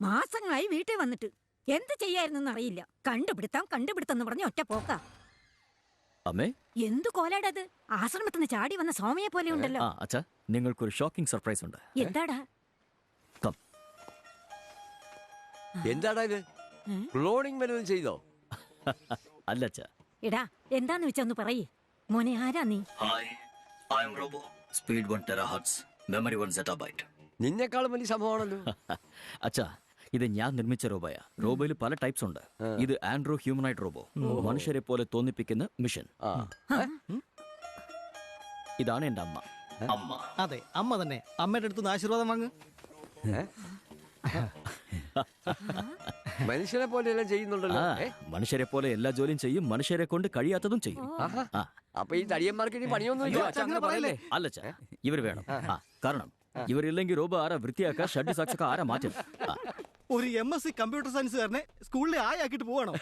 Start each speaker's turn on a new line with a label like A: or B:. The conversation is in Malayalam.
A: മാസങ്ങളായി വീട്ടിൽ വന്നിട്ട് എന്ത് ചെയ്യായിരുന്നു അറിയില്ല. കണ്ടുപിടുത്തം പറഞ്ഞ ഒറ്റ പോക്ക.
B: അമ്മേ,
A: എന്തു കോലാടത്? ആശ്രമത്തിന് ചാടി വന്ന സോമയെ പോലെ ഉണ്ടല്ലോ.
B: അച്ഛാ, നിങ്ങൾക്കൊരു ഷോക്കിംഗ് സർപ്രൈസ് ഉണ്ട്.
A: എന്താടാ?
C: എന്താടാ ഇത്? ക്ലോണിംഗ് വല്ലതും ചെയ്തോ?
B: അല്ല അച്ഛാ.
A: എടാ, എന്താന്ന് വെച്ചാ ഒന്ന് പറയേ. മോനെ, ആരാ നീ?
B: Hi, I am robo. Speed 1 terahertz, memory 1 zettabyte.
C: നിന്നെക്കാളും വലിയ സംഭവമാണല്ലോ.
B: അച്ഛാ, ഇത് ഞാൻ നിർമ്മിച്ച റോബോയാ. റോബോയിൽ പല ടൈപ്സ് ഉണ്ട്. ഇത് ആൻഡ്രോ ഹ്യൂമനോയിഡ് റോബോ, മനുഷ്യരെ പോലെ തോന്നിപ്പിക്കുന്ന മിഷൻ. ഇതാണ് എന്റെ അമ്മ.
D: അതെ, അമ്മ തന്നെ. അമ്മയുടെ അടുത്ത് ആശീർവാദം വാങ്ങ്.
C: മനുഷ്യനെ പോലെ എല്ലാം ചെയ്യുന്നുണ്ടല്ലോ.
B: മനുഷ്യരെ പോലെ എല്ലാ ജോലിയും ചെയ്യും, മനുഷ്യരെ കൊണ്ട് കഴിയാത്തതും ചെയ്യും.
C: അപ്പൊ ഈ തടിയന്മാർക്ക് ഇനി പണിയൊന്നും
B: അല്ല അച്ഛാ, ഇവർ വേണം. കാരണം ഇവരില്ലെങ്കിൽ റോബോ ആരാ വൃത്തിയാക്കുക, ഷഡ് സാക്സൊക്കെ ആരാ മാറ്റും?
D: ഒരു MSc കമ്പ്യൂട്ടർ സയൻസുകാരനെ സ്കൂളിലെ ആയാക്കിട്ട് പോവാണോ?